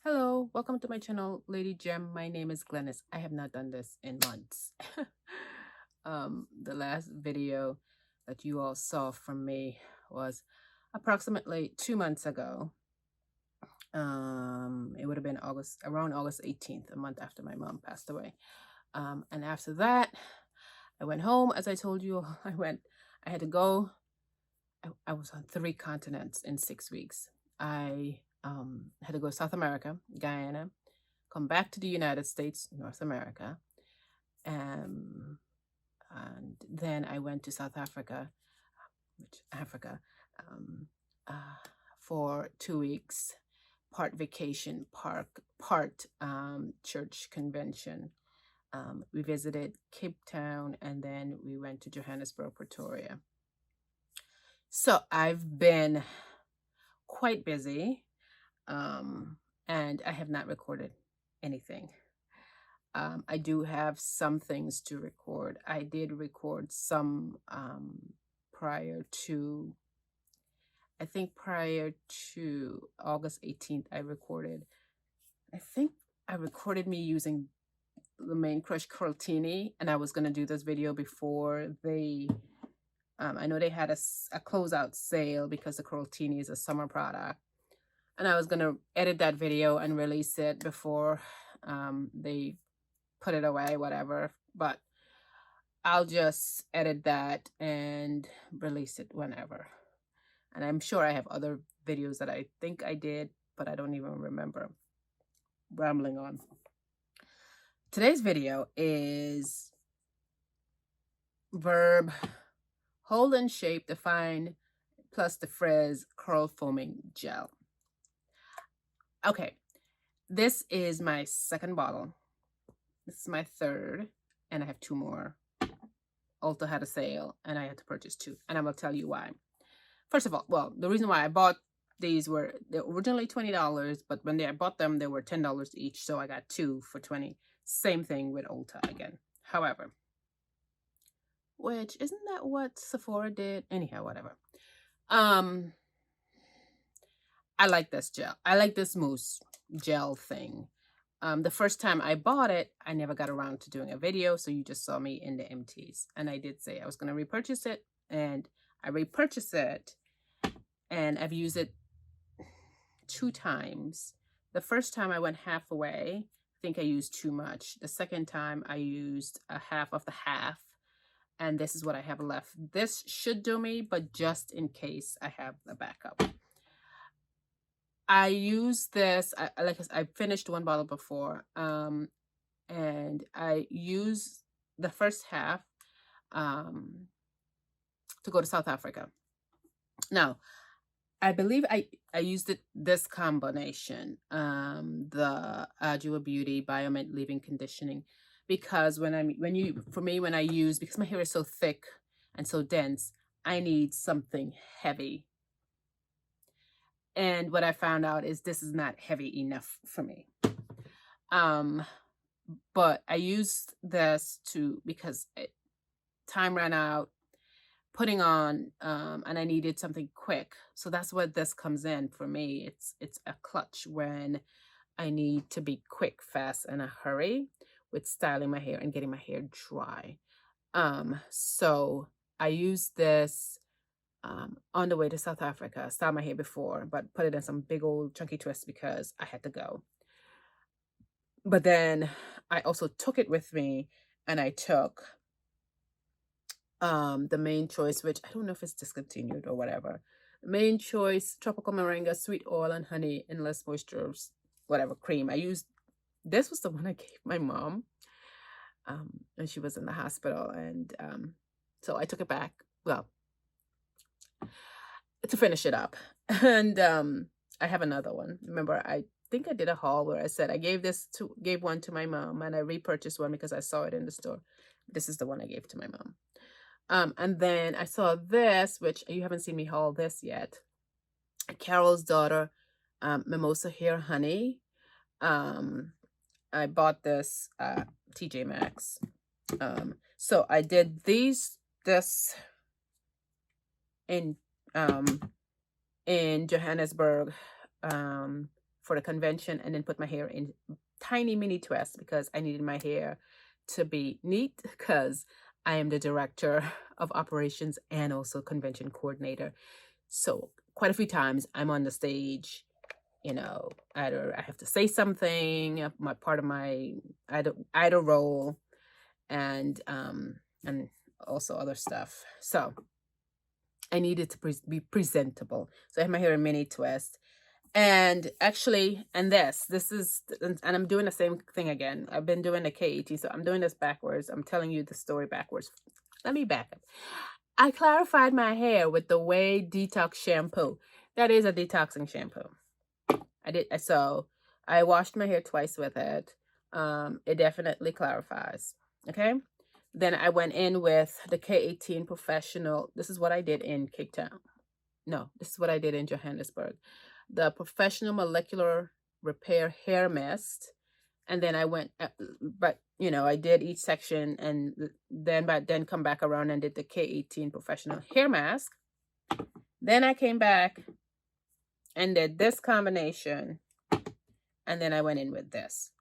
Hello, welcome to my channel, Lady Gem. My name is Glennis. I have not done this in months. The last video that you all saw from me was approximately 2 months ago. It would have been around August 18th, a month after my mom passed away. And after that, I went home. As I told you, I had to go. I was on 3 continents in 6 weeks. I had to go to South America, Guyana, come back to the United States, North America, um, and then I went to South Africa, um, uh, for 2 weeks, part vacation, part church convention. We visited Cape Town, and then we went to Johannesburg, Pretoria. So I've been quite busy, and I have not recorded anything. I do have some things to record. I did record some prior to, I think prior to August 18th, I think I recorded me using the Main Crush Curltini, and I was going to do this video before they, I know they had a closeout sale because the Curltini is a summer product. And I was going to edit that video and release it before they put it away, whatever. But I'll just edit that and release it whenever. And I'm sure I have other videos that I think I did, but I don't even remember. Rambling on. Today's video is Verb Hold and Shape Define plus the Frizz Curl Foaming Gel. Okay, this is my second bottle. This is my third, and I have 2 more. Ulta had a sale, and I had to purchase 2, and I will tell you why. First of all, well, the reason why I bought these they're originally $20, but when I bought them, they were $10 each, so I got 2 for $20. Same thing with Ulta again. However, which isn't that what Sephora did? Anyhow, whatever. I like this gel. I like this mousse gel thing. The first time I bought it, I never got around to doing a video, so you just saw me in the empties. And I did say I was going to repurchase it, and I repurchased it, and I've used it 2 times. The first time I went halfway. I think I used too much. The second time I used a half of the half, and this is what I have left. This should do me, but just in case I have a backup. I use this, I finished 1 bottle before, and I use the first half to go to South Africa. Now, I believe I used this combination, the Adjua Beauty Biomint Leave-In Conditioning, because when I use, because my hair is so thick and so dense, I need something heavy. And what I found out is this is not heavy enough for me. But I used this because time ran out, putting on, and I needed something quick. So that's where this comes in for me. It's a clutch when I need to be quick, fast, in a hurry with styling my hair and getting my hair dry. So I used this on the way to South Africa. I styled my hair before, but put it in some big old chunky twists because I had to go. But then I also took it with me, and I took the Main Choice, which I don't know if it's discontinued or whatever. Main Choice Tropical Moringa Sweet Oil and Honey Endless Moisture, whatever cream. This was the one I gave my mom, and she was in the hospital, and so I took it back. Well, to finish it up. And I have another one. Remember, I think I did a haul where I said I gave one to my mom, and I repurchased one because I saw it in the store. This is the one I gave to my mom. And then I saw this, which you haven't seen me haul this yet. Carol's Daughter Mimosa Hair Honey. I bought this TJ Maxx. So I did this in Johannesburg, for the convention and then put my hair in tiny mini twists because I needed my hair to be neat because I am the director of operations and also convention coordinator. So quite a few times I'm on the stage, either I have to say something, my part of my idol role, and also other stuff. So I needed to be presentable. So I had my hair in mini twist. And actually, and I'm doing the same thing again. I've been doing the KET, so I'm doing this backwards. I'm telling you the story backwards. Let me back up. I clarified my hair with the Way Detox shampoo. That is a detoxing shampoo. So I washed my hair twice with it. It definitely clarifies. Okay. Then I went in with the K18 Professional. This is what I did in Cape Town. No, this is what I did in Johannesburg. The Professional Molecular Repair Hair Mist. And then I went, but I did each section and then come back around and did the K18 Professional Hair Mask. Then I came back and did this combination. And then I went in with this.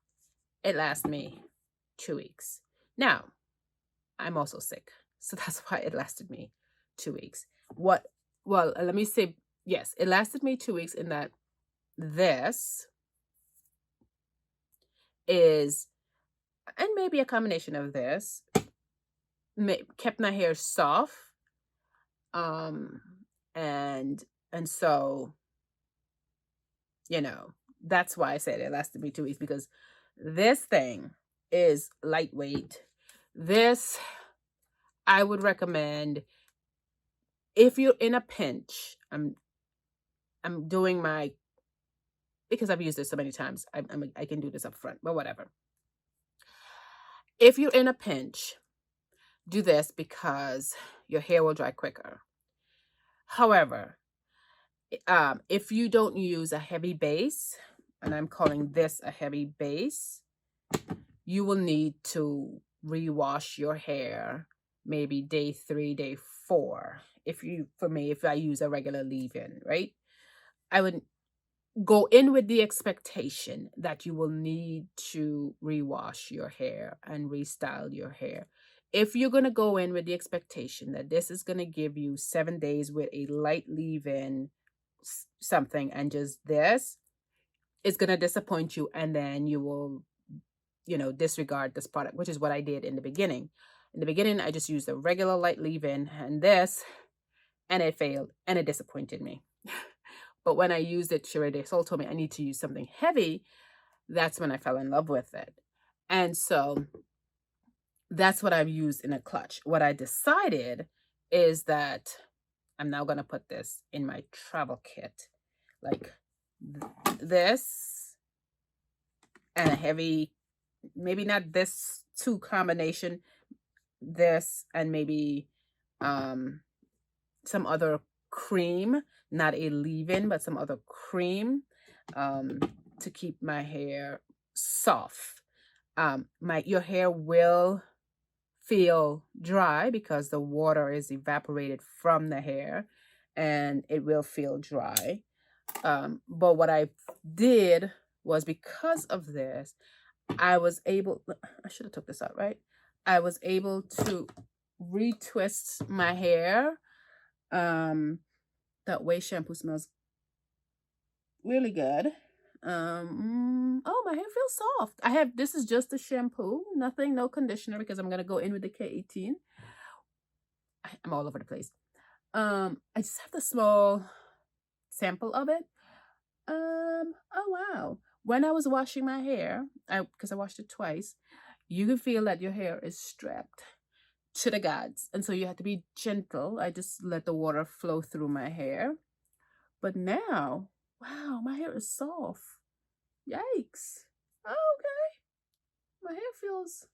It lasted me 2 weeks. Now, I'm also sick. So that's why it lasted me 2 weeks. Well, let me say, yes, it lasted me 2 weeks in that this is, and maybe a combination of this, kept my hair soft. And so, that's why I said it lasted me 2 weeks, because this thing is lightweight. This, I would recommend if you're in a pinch. I'm doing my, because I've used this so many times, I can do this up front, but whatever. If you're in a pinch, do this because your hair will dry quicker. However, if you don't use a heavy base, and I'm calling this a heavy base, you will need to rewash your hair maybe day 3, day 4. If I use a regular leave-in, right? I would go in with the expectation that you will need to rewash your hair and restyle your hair. If you're going to go in with the expectation that this is going to give you 7 days with a light leave-in something, and just this, it's going to disappoint you, and then you will disregard this product, which is what I did in the beginning. In the beginning, I just used a regular light leave-in and this, and it failed and it disappointed me. But when I used it, Sheree De Sol told me I need to use something heavy. That's when I fell in love with it. And so that's what I've used in a clutch. What I decided is that I'm now going to put this in my travel kit. Like this and a heavy, maybe not this two combination, this and maybe some other cream, not a leave-in, but some other cream to keep my hair soft. Your hair will feel dry because the water is evaporated from the hair, and it will feel dry. But what I did was, because of this, I should have took this out, right? I was able to retwist my hair. That Way shampoo smells really good. Oh, my hair feels soft. This is just a shampoo, no conditioner, because I'm gonna go in with the K18. I'm all over the place. I just have the small sample of it. Oh wow. When I was washing my hair, because I washed it twice, you can feel that your hair is strapped to the gods, and so you have to be gentle. I just let the water flow through my hair. But now, wow, my hair is soft. Yikes. Oh, okay. My hair feels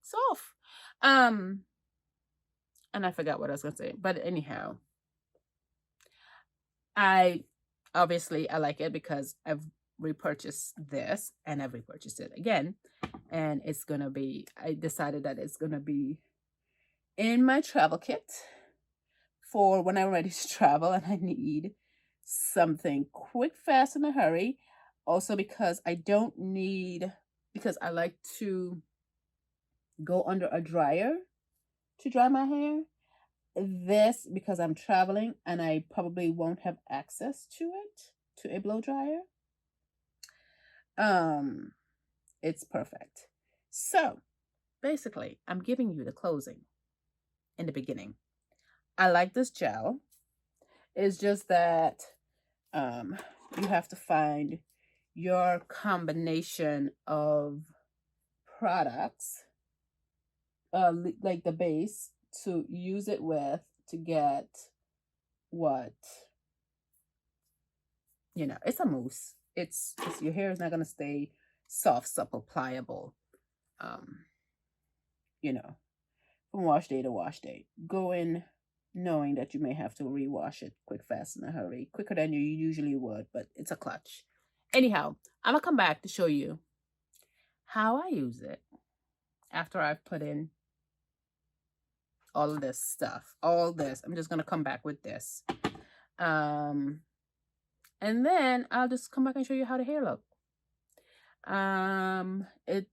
soft. And I forgot what I was gonna say. But anyhow, I like it because I've repurchased this and I've repurchased it again. And I decided that it's gonna be in my travel kit for when I'm ready to travel and I need something quick, fast, in a hurry. Also because I don't need, because I like to go under a dryer to dry my hair. This, because I'm traveling and I probably won't have access to it, to a blow dryer. It's perfect. So basically, I'm giving you the closing in the beginning. I like this gel. It's just that you have to find your combination of products, like the base, to use it with to get what, it's a mousse. It's your hair is not gonna stay soft, supple, pliable. Um, you know, from wash day to wash day. Go in knowing that you may have to rewash it quick, fast, in a hurry, quicker than you usually would, but it's a clutch. Anyhow, I'm gonna come back to show you how I use it after I've put in all of this stuff. All this. I'm just gonna come back with this. And then I'll just come back and show you how the hair look. It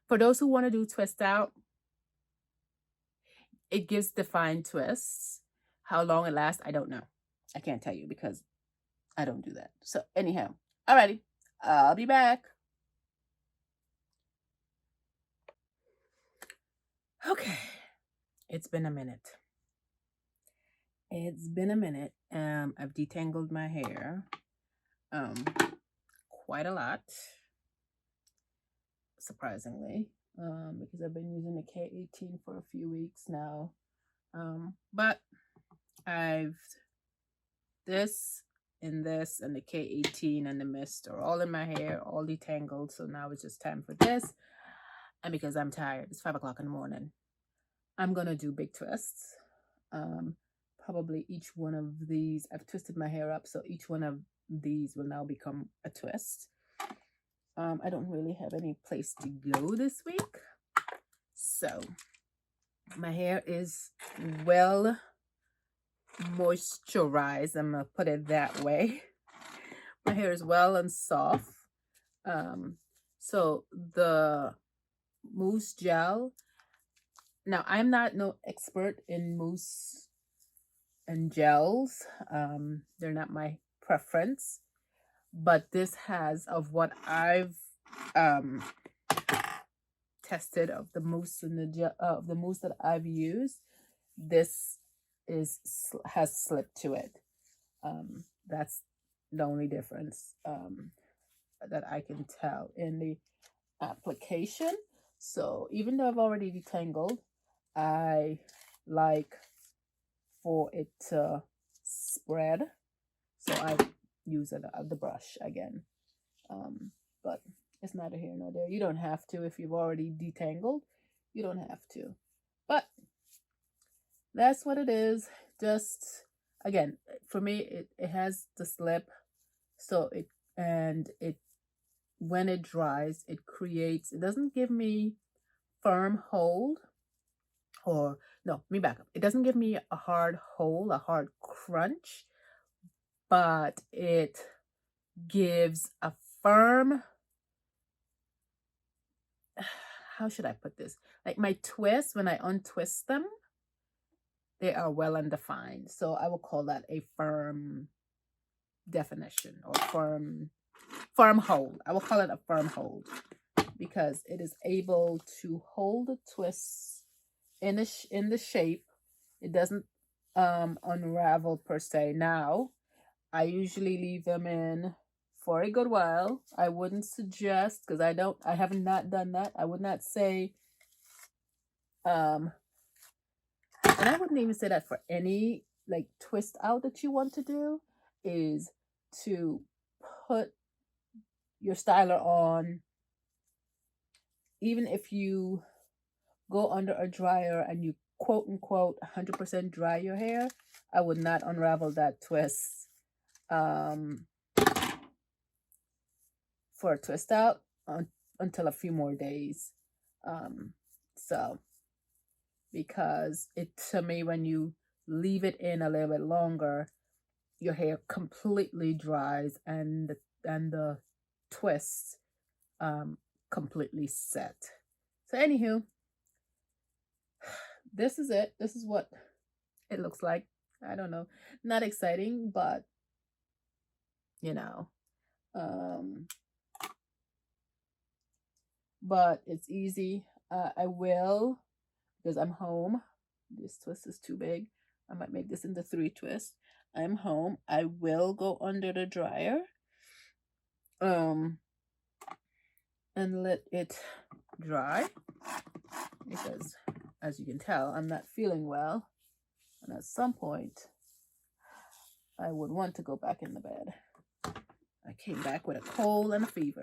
For those who want to do twist out, it gives defined twists. How long it lasts, I don't know. I can't tell you because I don't do that. So anyhow, alrighty, I'll be back. Okay, it's been a minute. It's been a minute. I've detangled my hair, quite a lot, surprisingly, because I've been using the K18 for a few weeks now. But I've this and the K18 and the mist are all in my hair, all detangled. So now it's just time for this. And because I'm tired, it's 5 o'clock in the morning, I'm gonna do big twists. Probably each one of these, I've twisted my hair up, so each one of these will now become a twist. I don't really have any place to go this week, so my hair is well moisturized. I'm gonna put it that way. My hair is well and soft. So the mousse gel. Now I'm not no expert in mousse and gels. They're not my preference, but this has, of what I've tested, of the mousse and the gel, of the mousse that I've used, this has slipped to it. That's the only difference that I can tell in the application. So even though I've already detangled, I like for it to spread, so I use the brush again. But it's neither here nor there. You don't have to if you've already detangled. You don't have to. But that's what it is. Just, again, for me, it has the slip. So it when it dries, it doesn't give me firm hold, or no, let me back up. It doesn't give me a hard hold, a hard crunch, but it gives a firm, how should I put this? Like my twists, when I untwist them, they are well undefined. So I will call that a firm definition, or firm hold. I will call it a firm hold because it is able to hold the twists in the shape. It doesn't unravel per se. Now, I usually leave them in for a good while. I wouldn't suggest, because I have not done that. I would not say, and I wouldn't even say that for any like twist out that you want to do, is to put your styler on, even if you go under a dryer and you quote unquote 100% dry your hair, I would not unravel that twist for a twist out until a few more days. So because to me, when you leave it in a little bit longer, your hair completely dries and the twists completely set. So anywho, this is it. This is what it looks like. I don't know, not exciting, but you know, but it's easy. I will, because I'm home. This twist is too big. I might make this into 3 twists. I'm home. I will go under the dryer and let it dry, because as you can tell, I'm not feeling well, and at some point I would want to go back in the bed. I came back with a cold and a fever.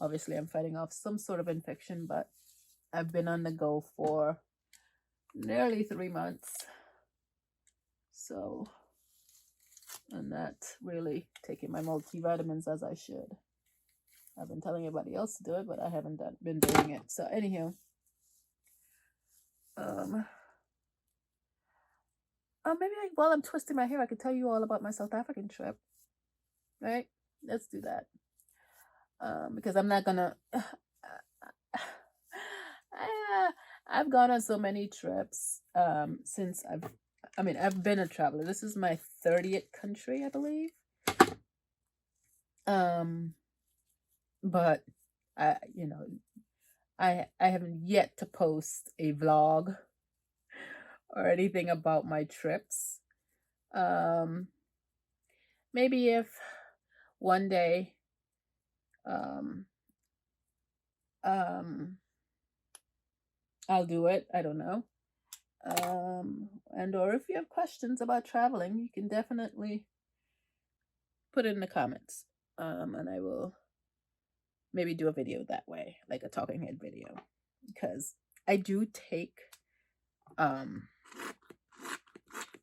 Obviously I'm fighting off some sort of infection, but I've been on the go for nearly 3 months, so I'm not really taking my multivitamins as I should. I've been telling everybody else to do it, but I haven't been doing it. So anywho, maybe while I'm twisting my hair, I could tell you all about my South African trip. Right? Let's do that. Because I'm not gonna. I've gone on so many trips since I've been a traveler. This is my 30th country, I believe. But I haven't yet to post a vlog or anything about my trips. Maybe if one day I'll do it. I don't know. And or if you have questions about traveling, you can definitely put it in the comments. And I will maybe do a video that way, like a talking head video, because I do take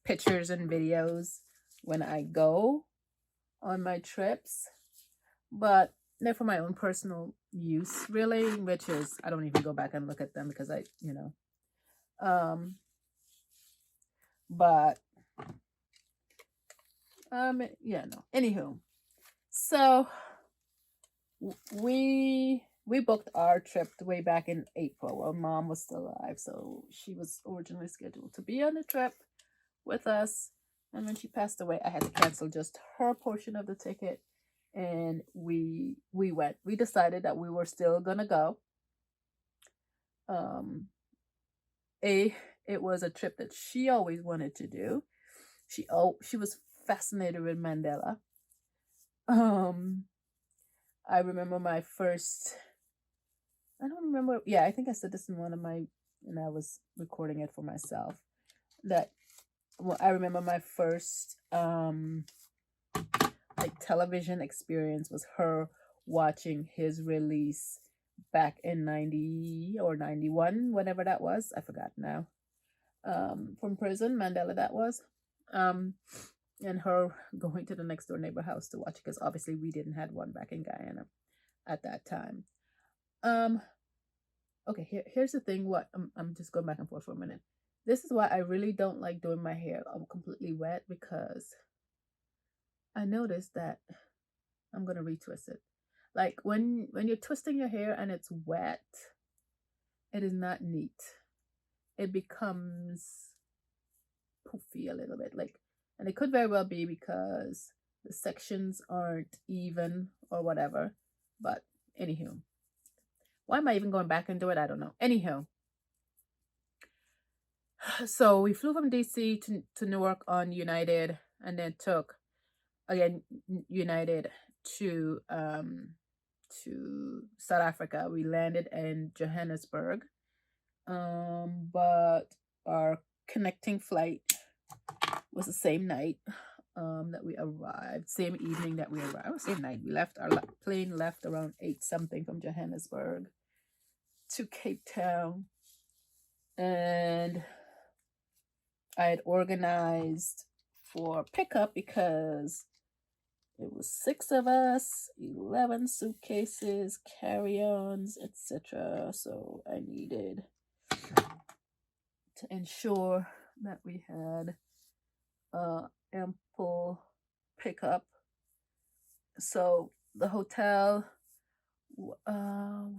pictures and videos when I go on my trips, but they're for my own personal use, really, which is I don't even go back and look at them because but yeah, no. Anywho, so we booked our trip way back in April while Mom was still alive, so she was originally scheduled to be on the trip with us, and when she passed away, I had to cancel just her portion of the ticket, and we went. We decided that we were still gonna go. It was a trip that she always wanted to do. She was fascinated with Mandela. I remember my first. I don't remember. Yeah, I think I said this in one of my, and I was recording it for myself. That, well, I remember my first like television experience was her watching his release back in 90 or 91, whatever that was. I forgot now. From prison, Mandela that was. And her going to the next door neighbor house to watch, because obviously we didn't have one back in Guyana at that time. Okay, here's the thing. What I'm just going back and forth for a minute. This is why I really don't like doing my hair completely wet, because I noticed that I'm gonna retwist it. Like when you're twisting your hair and it's wet, it is not neat. It becomes poofy a little bit, like, and it could very well be because the sections aren't even or whatever. But anywho, why am I even going back into it? I don't know. Anyhow, so we flew from DC to Newark on United, and then took again United to South Africa. We landed in Johannesburg, but our connecting flight was the same night that we arrived, same evening that we arrived, same night we left. Our plane left around 8 something from Johannesburg to Cape Town, and I had organized for pickup because it was 6 of us, 11 suitcases, carry-ons, etc. So I needed to ensure that we had ample pickup. So the hotel,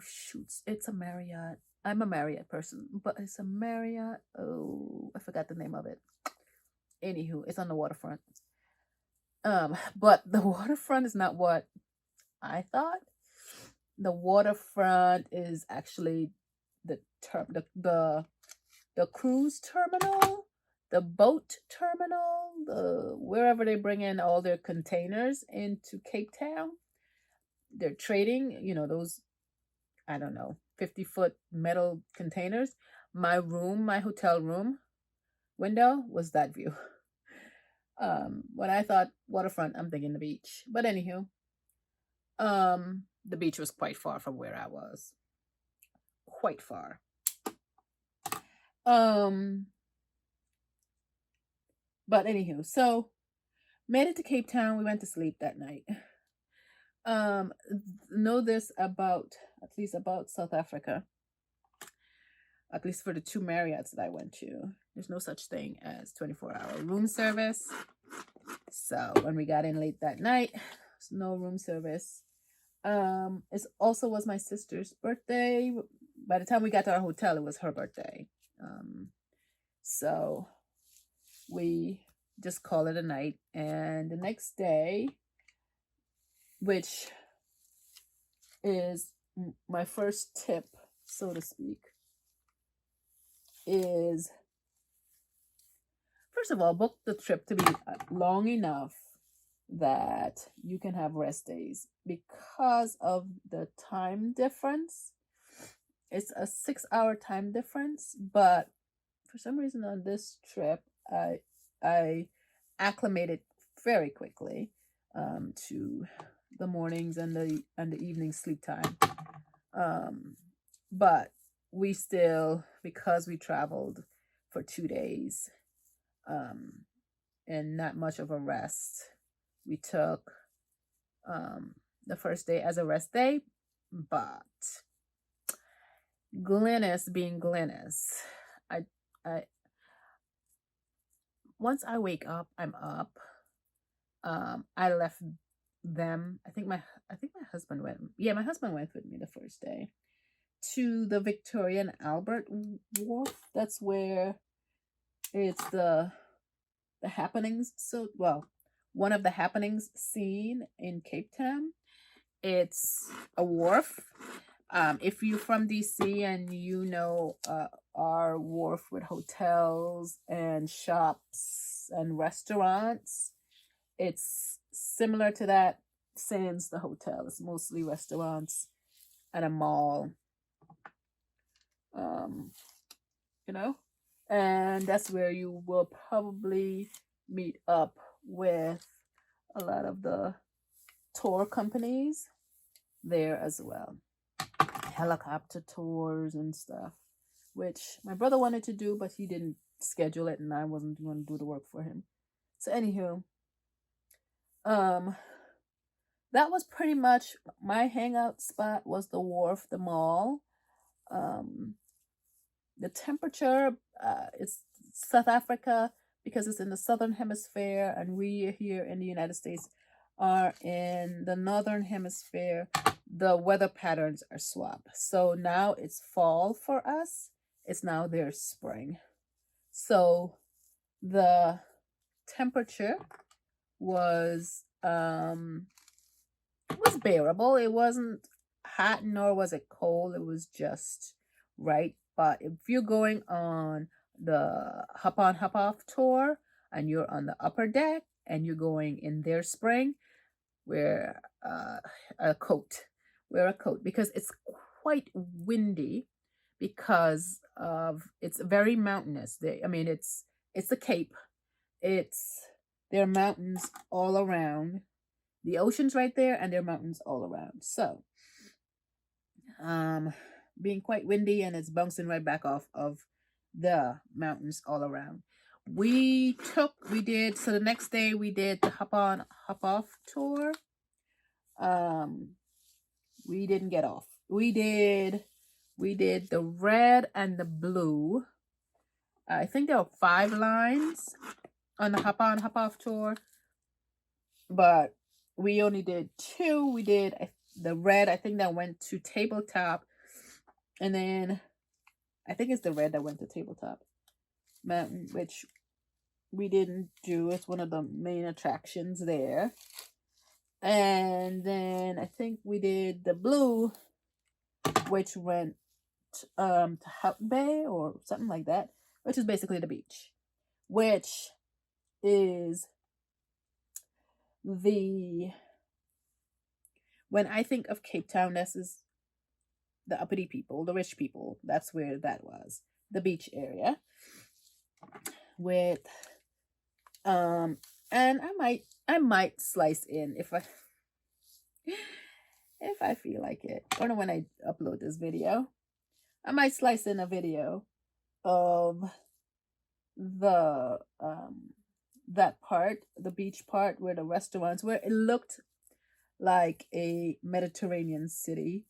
shoots, it's a Marriott. I'm a Marriott person, but it's a Marriott. Oh, I forgot the name of it. Anywho, it's on the waterfront. But the waterfront is not what I thought. The waterfront is actually the term the cruise terminal, the boat terminal, the wherever they bring in all their containers into Cape Town. They're trading, those, I don't know, 50-foot metal containers. My hotel room window was that view. When I thought waterfront, I'm thinking the beach. But anywho, the beach was quite far from where I was. Quite far. But anywho, so made it to Cape Town. We went to sleep that night. Know this about, at least about South Africa. At least for the 2 Marriotts that I went to, there's no such thing as 24-hour room service. So when we got in late that night, there's no room service. It also was my sister's birthday. By the time we got to our hotel, it was her birthday. So we just called it a night. And the next day, which is my first tip, so to speak, is, first of all, book the trip to be long enough that you can have rest days. Because of the time difference, it's a 6-hour time difference, but for some reason on this trip, I acclimated very quickly to the mornings and the evening sleep time. But we still, because we traveled for 2 days, and not much of a rest, we took the first day as a rest day. But Glennis being Glennis, I once I wake up, I'm up. I left them. I think my husband went. Yeah, my husband went with me the first day to the Victoria and Albert Wharf. That's where it's the happenings. So, well, one of the happenings seen in Cape Town. It's a wharf. If you're from DC and our wharf with hotels and shops and restaurants, it's similar to that, sans the hotel. It's mostly restaurants and a mall. And that's where you will probably meet up with a lot of the tour companies there as well. Helicopter tours and stuff, which my brother wanted to do, but he didn't schedule it and I wasn't going to do the work for him. So anywho, that was pretty much my hangout spot, was the wharf, the mall. The temperature, it's South Africa, because it's in the southern hemisphere and we here in the United States are in the northern hemisphere. The weather patterns are swapped. So now it's fall for us. It's now their spring. So the temperature was bearable. It wasn't hot nor was it cold. It was just right. But if you're going on the hop on hop off tour and you're on the upper deck and you're going in their spring, wear a coat. Wear a coat because it's quite windy, because of it's very mountainous. It's the Cape. There are mountains all around. The ocean's right there and there are mountains all around. So being quite windy and it's bouncing right back off of the mountains all around. So the next day we did the hop on hop off tour. We didn't get off. We did the red and the blue. I think there were 5 lines on the hop on hop off tour. but we only did two. We did the red, I think that went to tabletop, and then I think it's the red that went to tabletop mountain, which we didn't do. It's one of the main attractions there. And then I think we did the blue, which went to Hut Bay or something like that, which is basically the beach, which is the when I think of Cape Town, this is the uppity people, the rich people. That's where that was, the beach area. With and I might slice in if I feel like it, or when I upload this video, I might slice in a video of the that part, the beach part where the restaurants, where it looked like a Mediterranean city,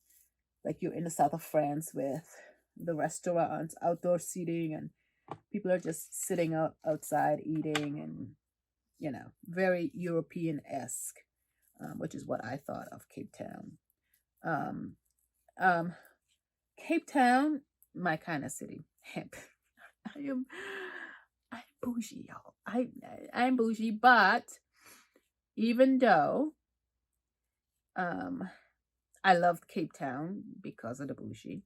like you're in the south of France with the restaurants, outdoor seating, and people are just sitting outside eating, and very European-esque, which is what I thought of Cape Town. Um, um, Cape Town, my kind of city. I am, I'm bougie, y'all. I'm bougie, but even though, I loved Cape Town because of the bougie.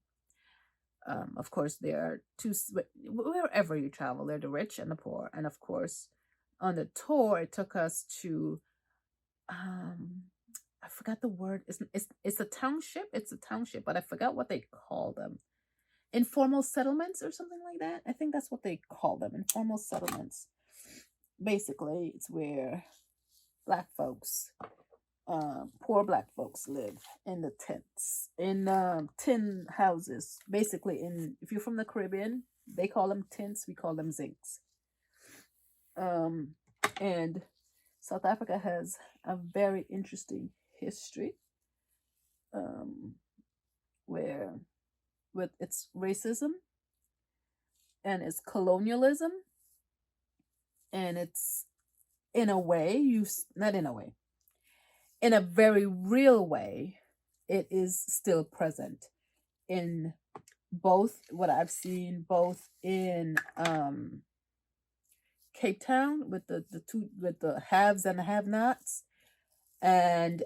Of course, there are wherever you travel, there are the rich and the poor, and of course, on the tour, it took us to I forgot the word. It's a township. It's a township, but I forgot what they call them. Informal settlements or something like that. I think that's what they call them. Informal settlements. Basically, it's where black folks, poor black folks live in the tents, in tin houses. Basically, if you're from the Caribbean, they call them tents. We call them zincs. And South Africa has a very interesting history, where with its racism and its colonialism, and it's in a way, not in a way, in a very real way, it is still present in both what I've seen both in Cape Town with the two, with the haves and the have-nots, and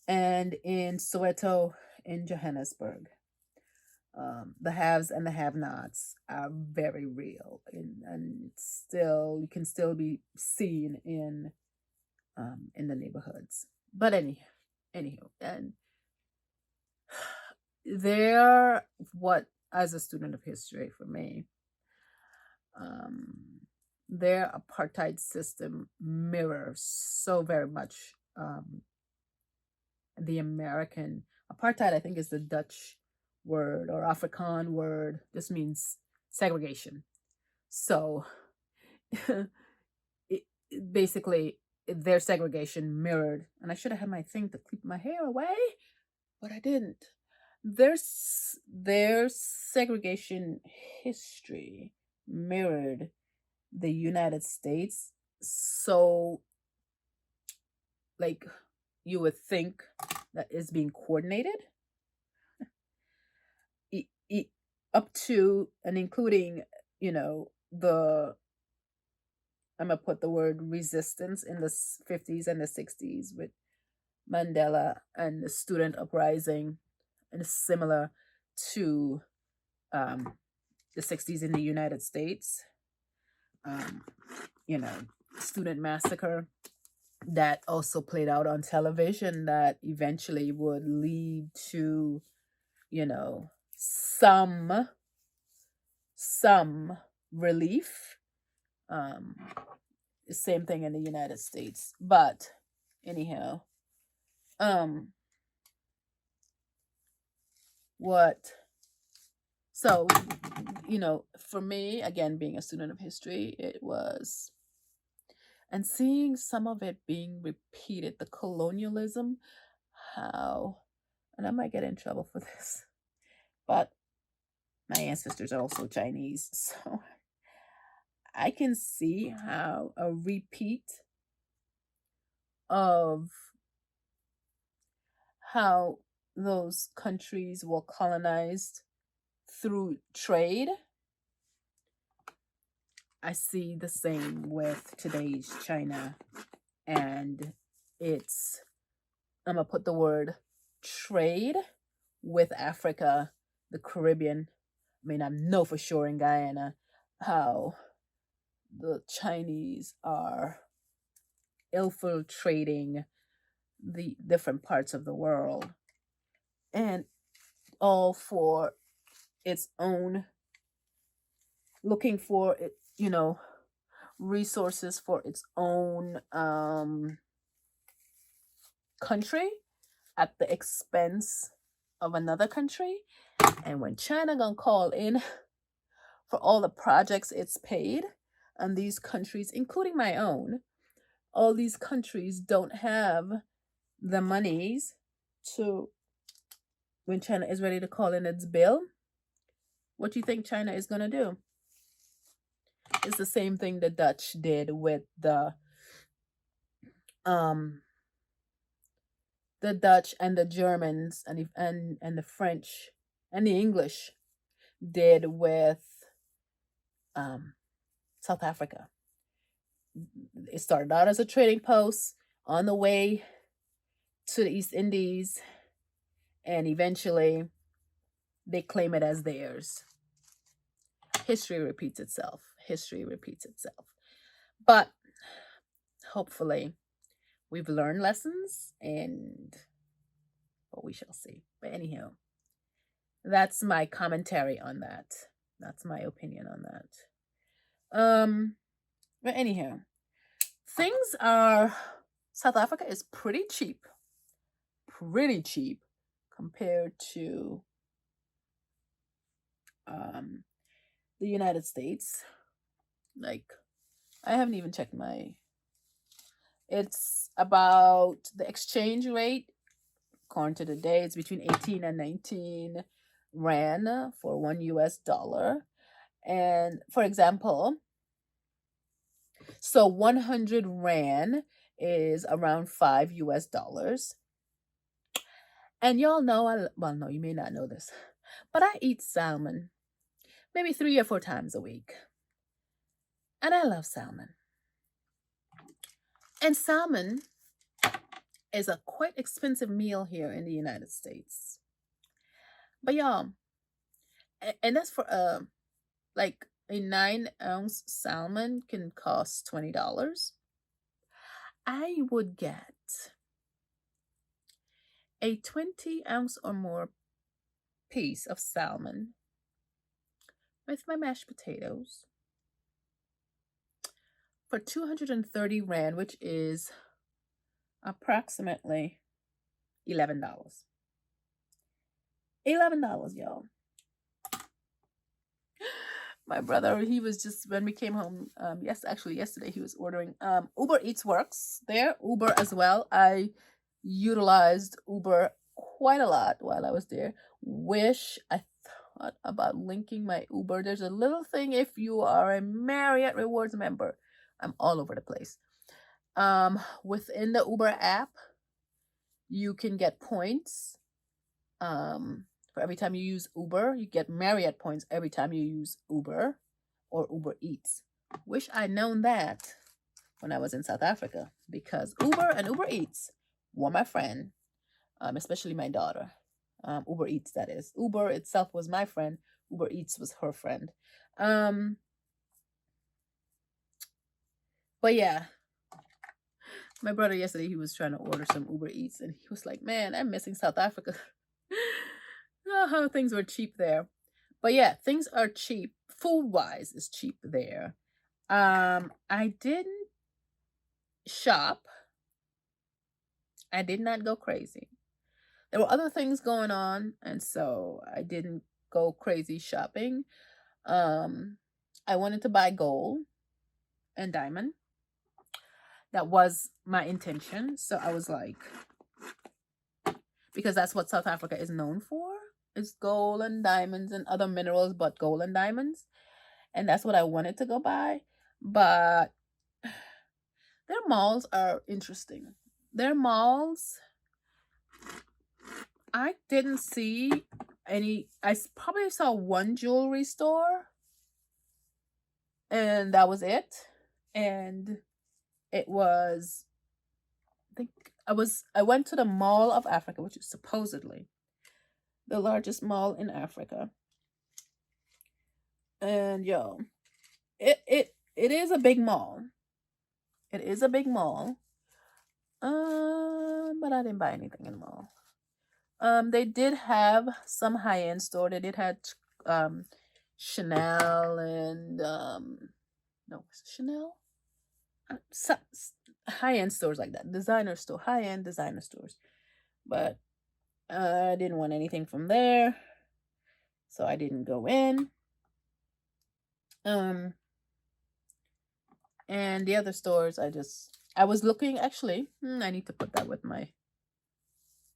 in Soweto, in Johannesburg. The haves and the have-nots are very real, and it's still, you can still be seen in the neighborhoods. But anywho, and there, what, as a student of history, for me, their apartheid system mirrors so very much the American apartheid. I think is the Dutch word or Afrikaan word. This means segregation. So basically, their segregation mirrored, and I should have had my thing to keep my hair away, but I didn't. Their segregation history mirrored the United States. So, like, you would think that is being coordinated, up to and including, the, I'm gonna put the word resistance in the 50s and the 60s with Mandela and the student uprising, and similar to the 60s in the United States. Student massacre that also played out on television, that eventually would lead to, some relief. Same thing in the United States. But anyhow, what so for me, again, being a student of history, it was, and seeing some of it being repeated, the colonialism, how, and I might get in trouble for this, but my ancestors are also Chinese, so I can see how a repeat of how those countries were colonized through trade. I see the same with today's China, and it's, I'm gonna put the word trade with Africa, the Caribbean. I mean, I know for sure in Guyana how the Chinese are infiltrating the different parts of the world, and all for its own, looking for it, resources for its own country at the expense of another country. And when China gonna call in for all the projects it's paid, and these countries, including my own, all these countries don't have the monies to, when China is ready to call in its bill, what do you think China is gonna do? It's the same thing the Dutch did with um the Dutch and the Germans and the French and the English did with um South Africa. It started out as a trading post on the way to the East Indies, and eventually they claim it as theirs. History repeats itself. History repeats itself. But hopefully we've learned lessons, and but we shall see. But anyhow, that's my commentary on that. That's my opinion on that. But anyhow, things are, South Africa is pretty cheap. Pretty cheap compared to the United States. Like, I haven't even checked my, it's about the exchange rate according to the day, it's between 18 and 19 rand for $1. And for example, so 100 rand is around $5. And y'all know, well, no, you may not know this, but I eat salmon maybe 3 or 4 times a week. And I love salmon. And salmon is a quite expensive meal here in the United States. But y'all, and that's for like a 9-ounce salmon can cost $20. I would get a 20-ounce or more piece of salmon with my mashed potatoes for 230 rand, which is approximately $11. $11, y'all. My brother, he was just, when we came home, yesterday he was ordering. Uber Eats works there, Uber as well. I utilized Uber quite a lot while I was there. Wish I thought about linking my Uber. There's a little thing if you are a Marriott Rewards member. I'm all over the place. Within the Uber app, you can get points. For every time you use Uber, you get Marriott points every time you use Uber or Uber Eats. Wish I'd known that when I was in South Africa, because Uber and Uber Eats were my friend, especially my daughter. Uber Eats, that is. Uber itself was my friend. Uber Eats was her friend. But yeah, my brother yesterday, he was trying to order some Uber Eats, and he was like, man, I'm missing South Africa. Oh, how things were cheap there. But yeah, things are cheap. Food-wise is cheap there. I didn't shop. I did not go crazy. There were other things going on, and so I didn't go crazy shopping. I wanted to buy gold and diamond. That was my intention. So I was like, because that's what South Africa is known for, is gold and diamonds and other minerals, but gold and diamonds. And that's what I wanted to go buy. but their malls are interesting. Their malls, I didn't see any. Probably saw one jewelry store, and that was it. And it was, I think I went to the Mall of Africa, which is supposedly the largest mall in Africa. And yo, it is a big mall. It is a big mall. But I didn't buy anything in the mall. They did have some high end store. They did had um Chanel and no, was it Chanel? Some high end stores like that, designer store, high end designer stores. But I didn't want anything from there, so I didn't go in. Um, and the other stores, I was looking actually. I need to put that with my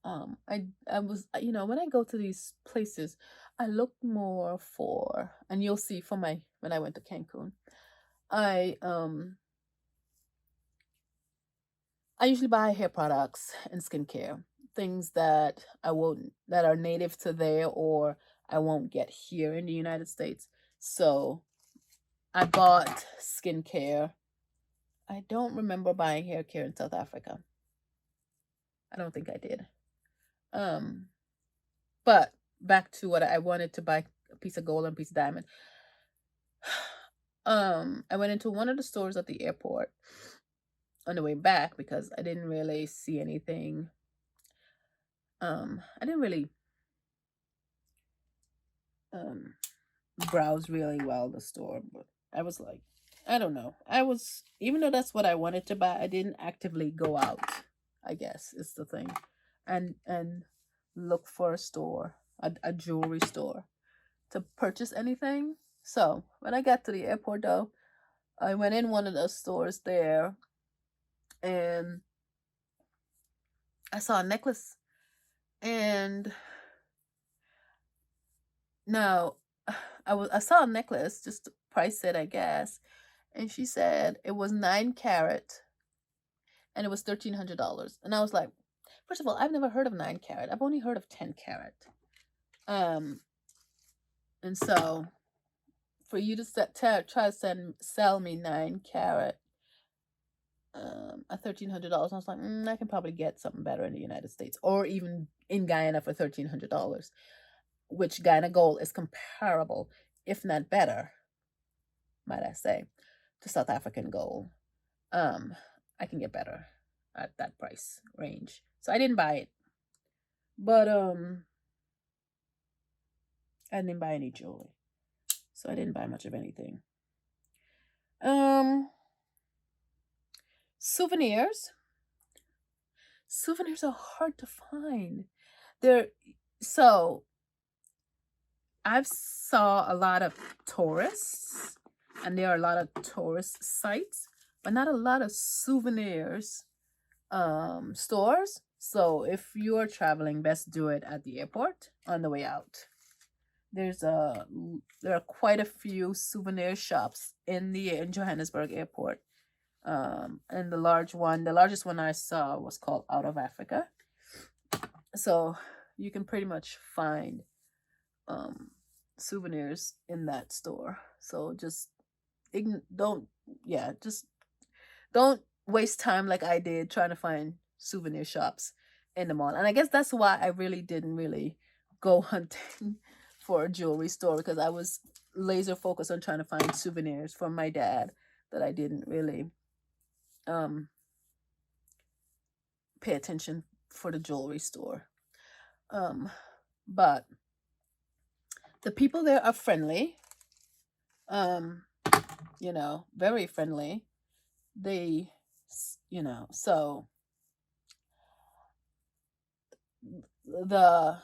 I was, when I go to these places, I look more for, and you'll see for my when I went to Cancun, I I usually buy hair products and skincare, things that are native to there or I won't get here in the United States. So I bought skincare. I don't remember buying hair care in South Africa. I don't think I did. Um, but back to what I wanted to buy, a piece of gold and a piece of diamond. I went into one of the stores at the airport on the way back because I didn't really see anything. I didn't really um browse really well the store, but I was like, I don't know. Even though that's what I wanted to buy, I didn't actively go out, I guess is the thing. And look for a store, a jewelry store to purchase anything. So when I got to the airport though, I went in one of those stores there and I saw a necklace. And now I saw a necklace, just price it, I guess. And she said it was 9 carat and it was $1,300. And I was like, first of all, I've never heard of 9 carat. I've only heard of 10 carat. Um, and so for you to try to sell me 9 carat at $1,300, I was like, I can probably get something better in the United States or even in Guyana for $1,300, which Guyana gold is comparable, if not better, might I say, to South African gold. I can get better at that price range. So I didn't buy it. But I didn't buy any jewelry. So I didn't buy much of anything. Um souvenirs. Souvenirs are hard to find. They're so I've saw a lot of tourists and there are a lot of tourist sites, but not a lot of souvenirs stores. So if you're traveling, best do it at the airport on the way out. There are quite a few souvenir shops in Johannesburg airport. And the largest one I saw was called Out of Africa. So you can pretty much find souvenirs in that store. So just don't just don't waste time like I did trying to find souvenir shops in the mall. And I guess that's why I really didn't really go hunting for a jewelry store, because I was laser focused on trying to find souvenirs from my dad that I didn't really um pay attention for the jewelry store. But the people there are friendly. Um, very friendly. They, so the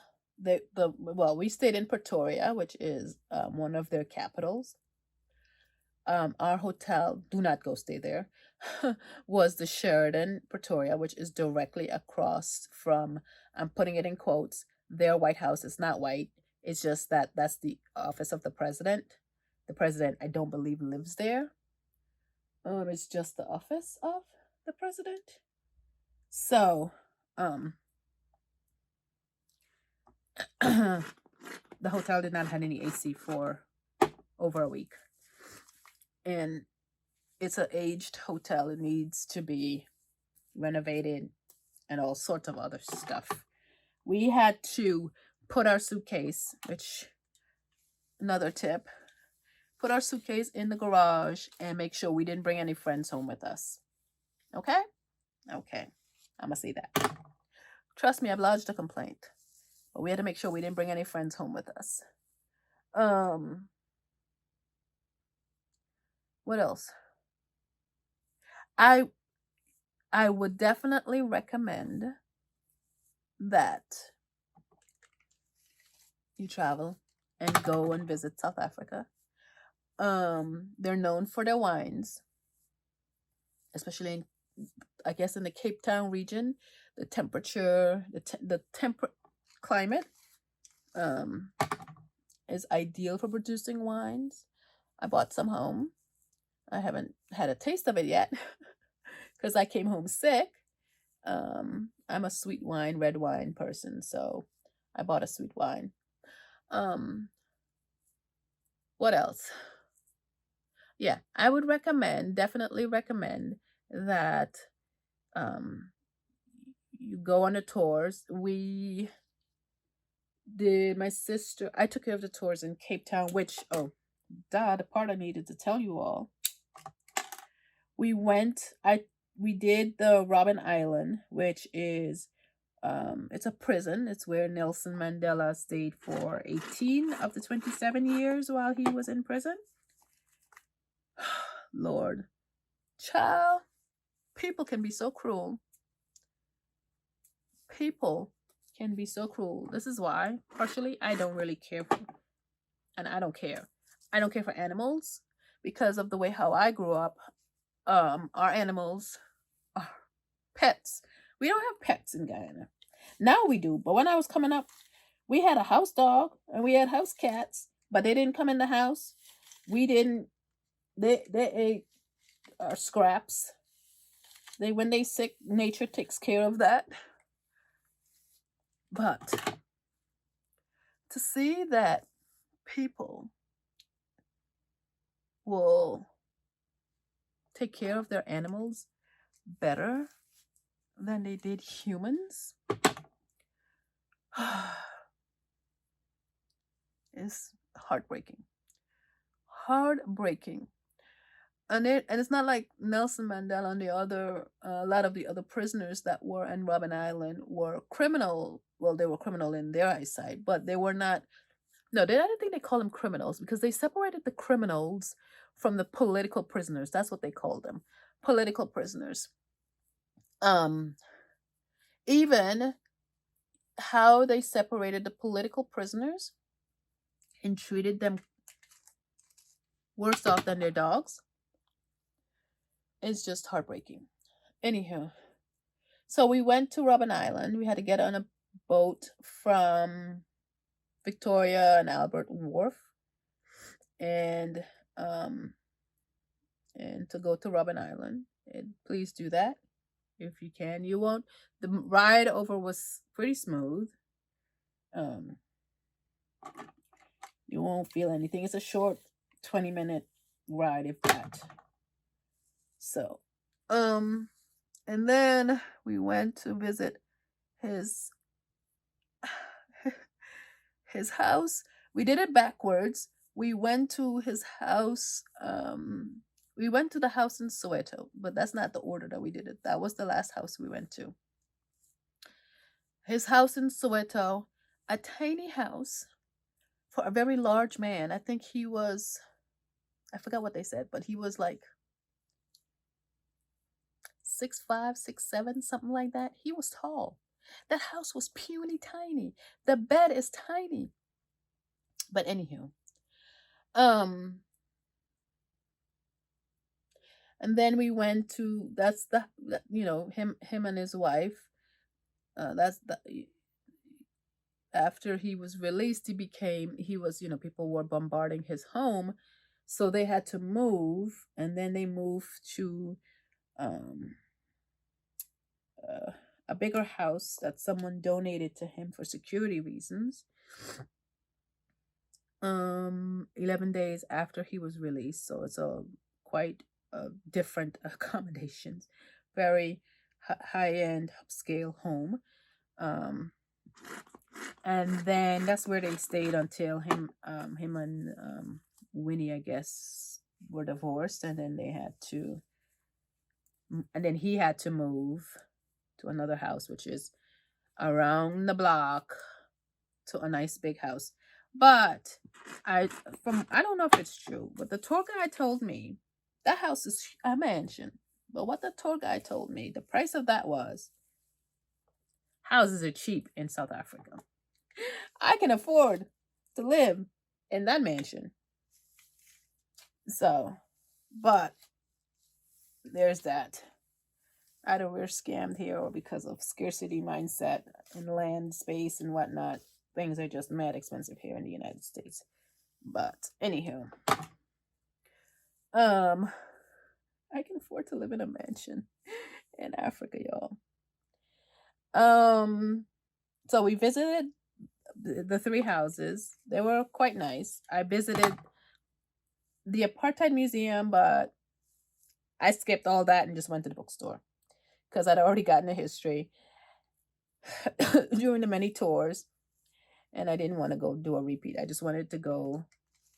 we stayed in Pretoria, which is one of their capitals. Our hotel, do not go stay there, was the Sheraton Pretoria, which is directly across from, I'm putting it in quotes, their White House. Is not white. It's just that that's the office of the president. The president, I don't believe, lives there. It's just the office of the president. So, um, the hotel did not have any AC for over a week, and it's an aged hotel. It needs to be renovated and all sorts of other stuff. We had to put our suitcase, which another tip, put our suitcase in the garage and make sure we didn't bring any friends home with us. Okay? Okay. I'm gonna say that. Trust me, I've lodged a complaint. But we had to make sure we didn't bring any friends home with us. What else? I I would definitely recommend that you travel and go and visit South Africa. They're known for their wines, especially in, I guess, in the Cape Town region. The temperature, the temperate climate, um, is ideal for producing wines. I bought some home. I haven't had a taste of it yet because I came home sick. I'm a sweet wine, red wine person, so I bought a sweet wine. Um, what else? Yeah, I would recommend, definitely recommend that um you go on the tours. We did, my sister, I took care of the tours in Cape Town, which, oh, the part I needed to tell you all. We went, we did the Robben Island, which is it's a prison. It's where Nelson Mandela stayed for 18 of the 27 years while he was in prison. Lord, child, people can be so cruel. People can be so cruel. This is why, partially, I don't really care for, and I don't care. I don't care for animals because of the way how I grew up. Our animals are pets. We don't have pets in Guyana. Now we do, but when I was coming up, we had a house dog and we had house cats, but they didn't come in the house. We didn't. They ate our scraps. They, when they sick, nature takes care of that. But to see that people will take care of their animals better than they did humans is heartbreaking. Heartbreaking. And it's not like Nelson Mandela and the other, a lot of the other prisoners that were in Robben Island were criminal. Well, they were criminal in their eyesight, but they were not. No, I don't think they call them criminals because they separated the criminals from the political prisoners. That's what they called them, political prisoners. Um, Even how they separated the political prisoners and treated them worse off than their dogs is just heartbreaking. Anyhow, so we went to Robben Island. We had to get on a boat from Victoria and Albert Wharf, and um, and to go to Robben Island. And please do that if you can. You won't. The ride over was pretty smooth. Um, you won't feel anything. It's a short 20-minute ride, if that. So, and then we went to visit his his house. We did it backwards. We went to his house. We went to the house in Soweto, but that's not the order that we did it. That was the last house we went to. His house in Soweto, a tiny house for a very large man. I think he was, I forgot what they said, but he was like 6'5", 6'7", something like that. He was tall. That house was puny tiny. The bed is tiny. But anywho, um, and then we went to, that's the, him and his wife. That's the, after he was released, he was, people were bombarding his home. So they had to move, and then they moved to um, uh, a bigger house that someone donated to him for security reasons. 11 days after he was released, so it's a quite different accommodations, very high end upscale home. Um, and then that's where they stayed until him and Winnie, I guess, were divorced, and then they had to, and then he had to move to another house, which is around the block, to a nice big house. But I don't know if it's true, but the tour guide told me that house is a mansion. But what the tour guide told me, the price of that was, houses are cheap in South Africa. I can afford to live in that mansion. So, but there's that. Either we're scammed here, or because of scarcity mindset and land space and whatnot, things are just mad expensive here in the United States. But anywho, I can afford to live in a mansion in Africa, y'all. So we visited the three houses. They were quite nice. I visited the apartheid museum, but I skipped all that and just went to the bookstore because I'd already gotten the history during the many tours, and I didn't want to go do a repeat. I just wanted to go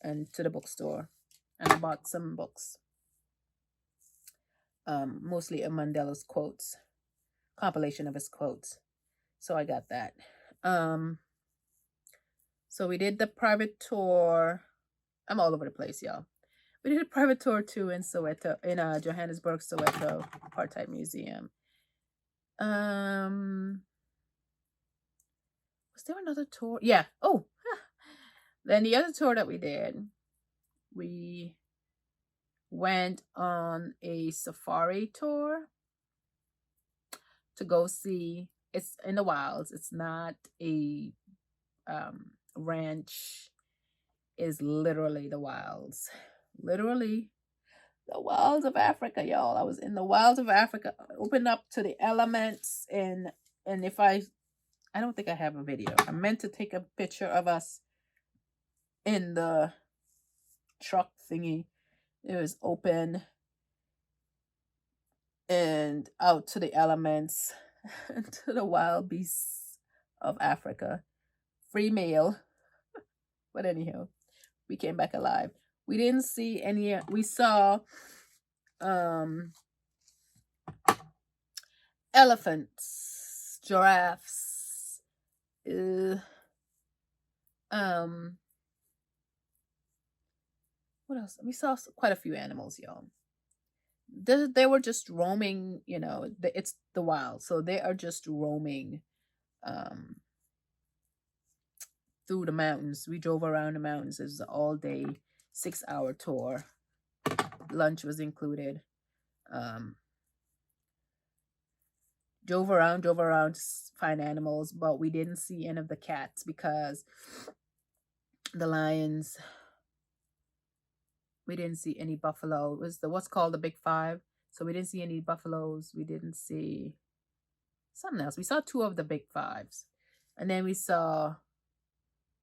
and to the bookstore, and I bought some books. Mostly a Mandela's quotes, compilation of his quotes. So I got that. So we did the private tour. I'm all over the place, y'all. We did a private tour too in Soweto, in Johannesburg, Soweto Apartheid Museum. Was there another tour? Yeah. Oh, then the other tour that we did, we went on a safari tour to go see. It's in the wilds. It's not a ranch. Is literally the wilds. Literally the wilds of Africa, y'all. I was in the wilds of Africa, open up to the elements, and if I don't think I have a video. I meant to take a picture of us in the truck thingy. It was open and out to the elements and to the wild beasts of Africa. Free meal. But anyhow, we came back alive. We didn't see any. We saw elephants, giraffes, what else? We saw quite a few animals, y'all. They were just roaming, it's the wild, so they are just roaming through the mountains. We drove around the mountains. It was an all day 6-hour tour. Lunch was included. Drove around to find animals, but we didn't see any of the cats because the lions. We didn't see any buffalo. It was what's called the Big Five. So we didn't see any buffaloes. We didn't see something else. We saw 2 of the Big Fives. And then we saw,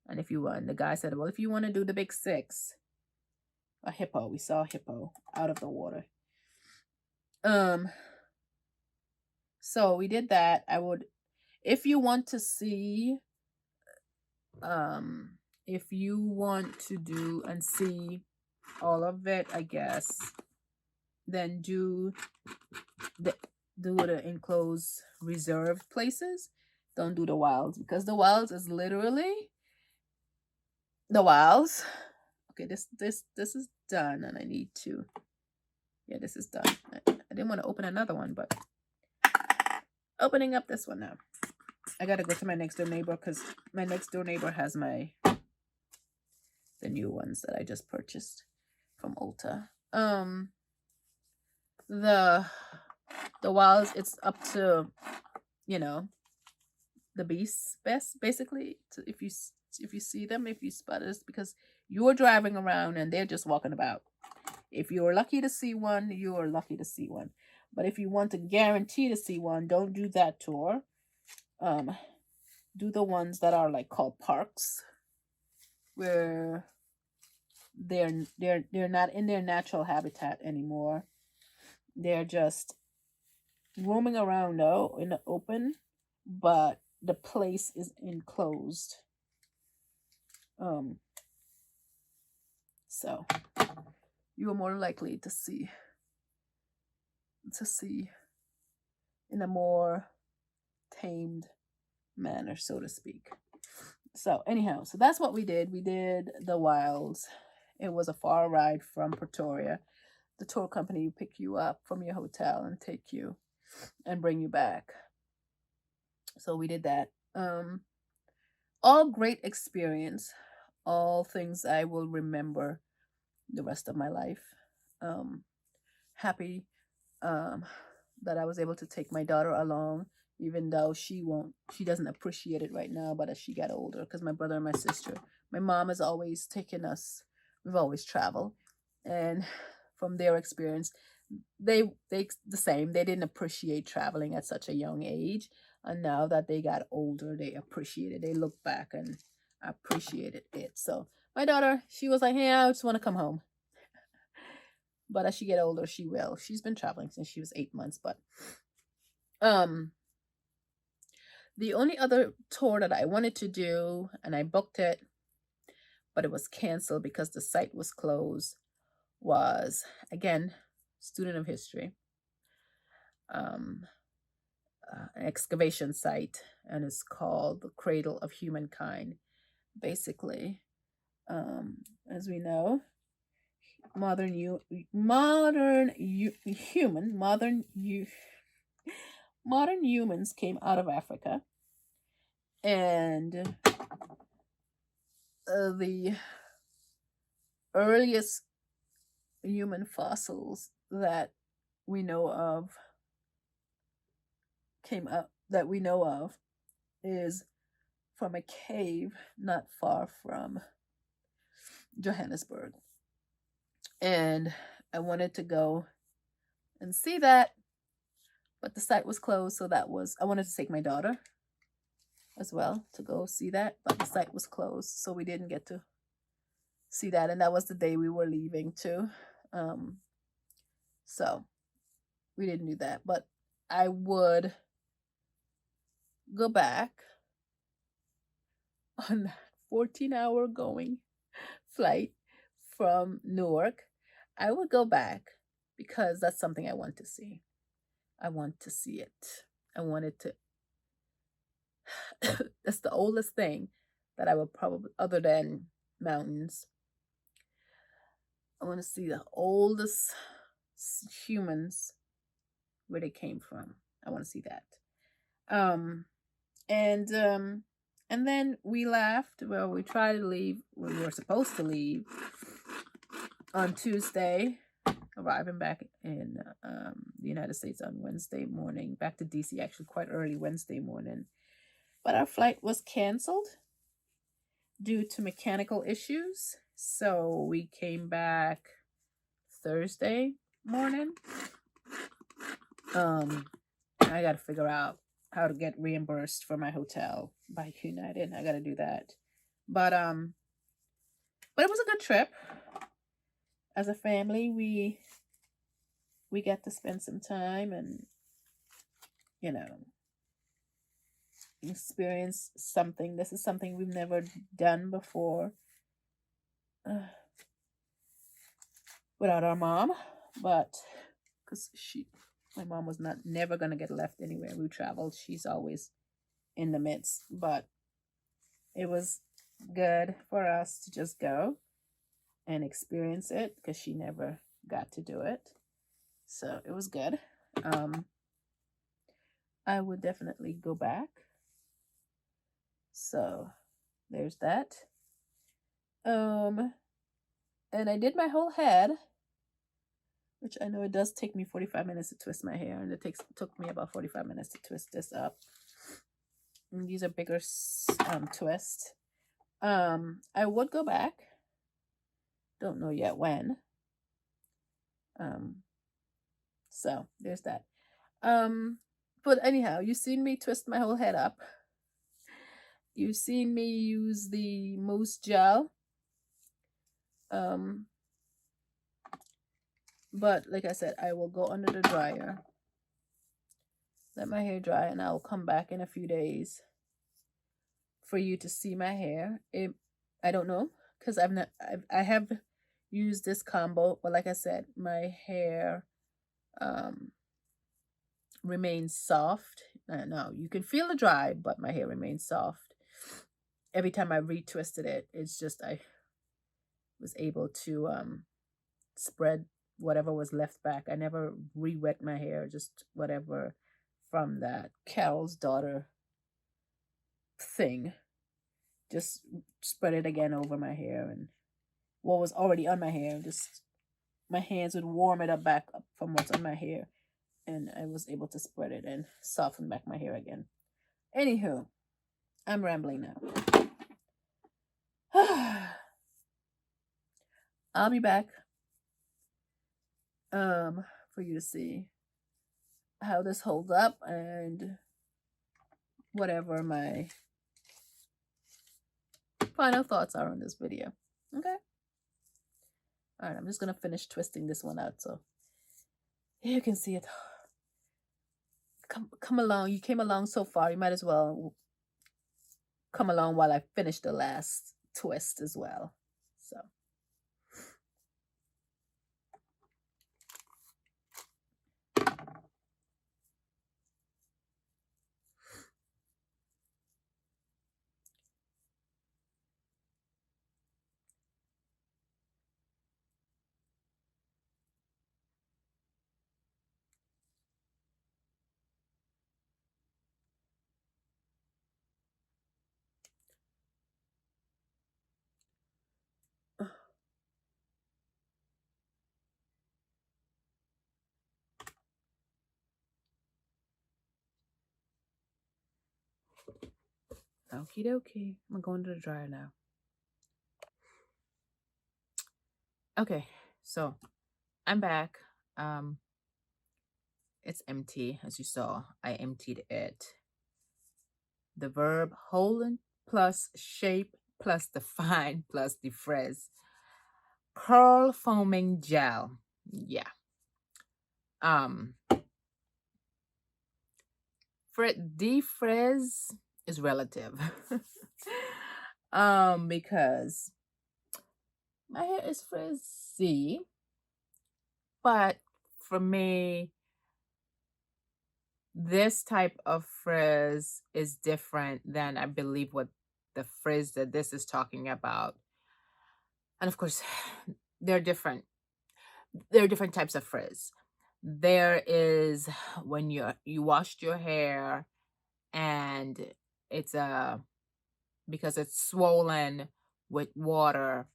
and the guy said, well, if you want to do the Big Six, a hippo. We saw a hippo out of the water. So we did that. If you want to see, if you want to do and see all of it, I guess, then do the enclosed reserved places. Don't do the wilds, because the wilds is literally the wilds. Okay, this is done, and I need to. Yeah, this is done. I didn't want to open another one, but opening up this one now. I gotta go to my next door neighbor because my next door neighbor has the new ones that I just purchased from Ulta. The wilds, it's up to, the beasts best, basically. If you see them, if you spot us, because you're driving around and they're just walking about. If you're lucky to see one, you're lucky to see one. But if you want to guarantee to see one, don't do that tour. Um, do the ones that are like called parks, where they're not in their natural habitat anymore. They're just roaming around though in the open, but the place is enclosed. Um, so you are more likely to see in a more tamed manner, so to speak. So anyhow, so that's what we did. We did the wilds. It was a far ride from Pretoria. The tour company will pick you up from your hotel and take you and bring you back. So we did that. All great experience, all things I will remember the rest of my life. Happy um, that I was able to take my daughter along, even though she doesn't appreciate it right now, but as she got older, because my brother and my sister, my mom has always taken us, we've always traveled. And from their experience, they the same, they didn't appreciate traveling at such a young age. And now that they got older, they appreciate it. They look back and appreciated it. So my daughter, she was like, yeah, I just want to come home. But as she get older, she will. She's been traveling since she was 8 months. But um, the only other tour that I wanted to do, and I booked it, but it was canceled because the site was closed, was again student of history, um, an excavation site, and it's called the Cradle of Humankind. Basically, as we know, modern you modern you human modern you modern humans came out of Africa, and the earliest human fossils that we know of came up that we know of is from a cave not far from Johannesburg. And I wanted to go and see that, but the site was closed, so I wanted to take my daughter as well to go see that, but the site was closed, so we didn't get to see that, and that was the day we were leaving too. So we didn't do that, but I would go back on that 14-hour going flight from Newark. I would go back because that's something I want to see. I want to see it. I wanted to. That's the oldest thing that I would probably, other than mountains, I want to see the oldest humans, where they came from. I want to see that. Um, and then we left. Well, we tried to leave when we were supposed to leave on Tuesday, arriving back in the United States on Wednesday morning, back to DC actually quite early Wednesday morning. But our flight was canceled due to mechanical issues. So we came back Thursday morning. I got to figure out how to get reimbursed for my hotel by United. I got to do that. But it was a good trip. As a family, we got to spend some time and experience something. This is something we've never done before without our mom, but because my mom was never gonna get left anywhere we traveled. She's always in the midst, but it was good for us to just go and experience it because she never got to do it. So it was good. I would definitely go back. So there's that. And I did my whole head, which I know it does take me 45 minutes to twist my hair, and took me about 45 minutes to twist this up. And these are bigger twists. I would go back. Don't know yet when. Um, so there's that. But anyhow, you've seen me twist my whole head up. You've seen me use the mousse gel. Um, but like I said, I will go under the dryer, let my hair dry, and I'll come back in a few days for you to see my hair. I don't know, because I have used this combo, but like I said, my hair remains soft. No, you can feel the dry, but my hair remains soft. Every time I retwisted it, it's just I was able to spread whatever was left back. I never re-wet my hair, just whatever from that Carol's daughter thing. Just spread it again over my hair, and what was already on my hair, just my hands would warm it up back up from what's on my hair, and I was able to spread it and soften back my hair again. Anywho, I'm rambling now. I'll be back for you to see how this holds up and whatever my final thoughts are on this video. Okay? All right, I'm just going to finish twisting this one out so you can see it. Come along. You came along so far. You might as well come along while I finish the last twist as well. So. Okie dokie. I'm going to the dryer now. Okay, so I'm back. It's empty, as you saw. I emptied it. The Verb Hold plus Shape plus Define plus Defrizz Curl Foaming Gel. Yeah. Defrizz is relative. Because my hair is frizzy, but for me, this type of frizz is different than I believe what the frizz that this is talking about. And of course, they're different. There are different types of frizz. There is when you washed your hair and it's because it's swollen with water,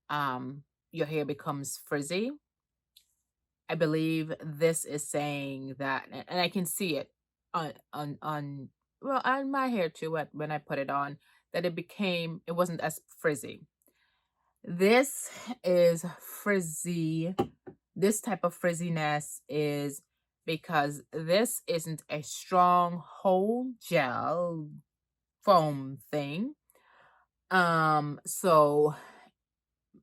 your hair becomes frizzy. I believe this is saying that, and I can see it on well, on my hair too when I put it on, that it wasn't as frizzy. This is frizzy. This type of frizziness is because this isn't a strong whole gel foam thing. So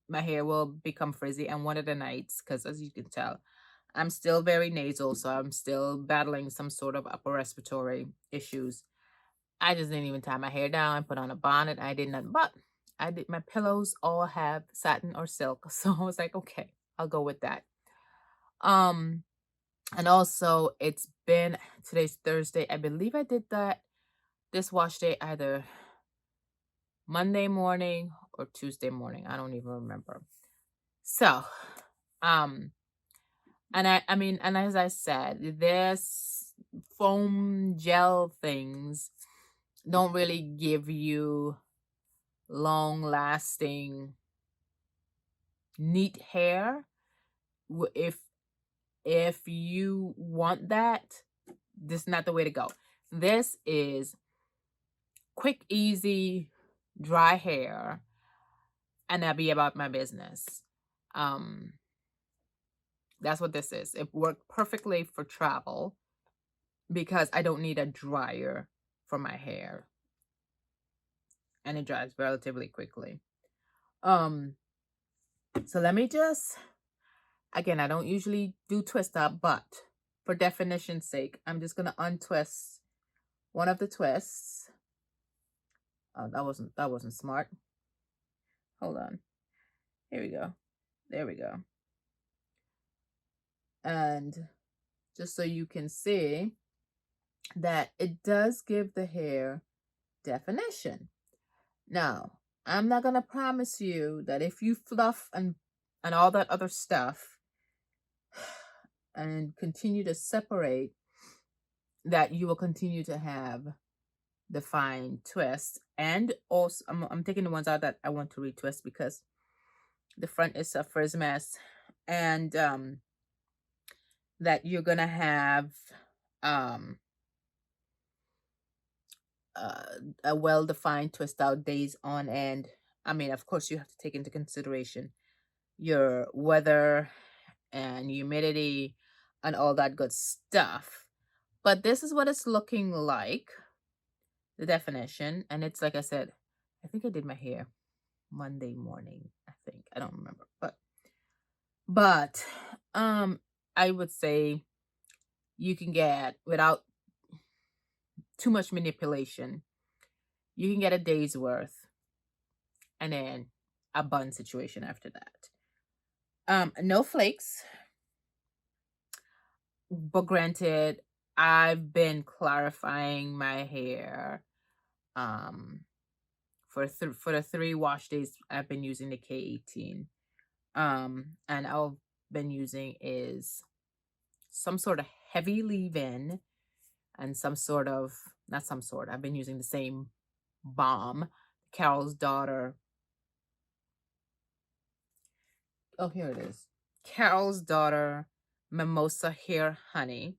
my hair will become frizzy, and one of the nights, because as you can tell, I'm still very nasal, so I'm still battling some sort of upper respiratory issues. I just didn't even tie my hair down, put on a bonnet. I did nothing, but my pillows all have satin or silk, so I was like, okay, I'll go with that. And also today's Thursday. I believe I did this wash day either Monday morning or Tuesday morning. I don't even remember. So, and and as I said, this foam gel things don't really give you long lasting neat hair. If you want that, this is not the way to go. This is quick, easy, dry hair, and I'll be about my business. Um, that's what this is. It worked perfectly for travel because I don't need a dryer for my hair, and it dries relatively quickly. Um, so let me just, again, I don't usually do twist up, but for definition's sake, I'm just gonna untwist one of the twists. Oh, that wasn't smart. Hold on. Here we go. There we go. And just so you can see that it does give the hair definition. Now, I'm not gonna promise you that if you fluff and all that other stuff and continue to separate, that you will continue to have the fine twist. And also, I'm taking the ones out that I want to retwist because the front is a frizz mess, and that you're gonna have um a well-defined twist out days on end. I mean, of course, you have to take into consideration your weather and humidity and all that good stuff. But this is what it's looking like, the definition. And it's like I said, I think I did my hair Monday morning. I think, I don't remember, but I would say you can get, without too much manipulation, you can get a day's worth and then a bun situation after that. No flakes, but granted, I've been clarifying my hair for the 3 wash days. I've been using the K18. And I've been using is some sort of heavy leave-in and some sort of, not some sort, I've been using the same balm, Carol's Daughter. Oh, here it is. Carol's Daughter Mimosa Hair Honey,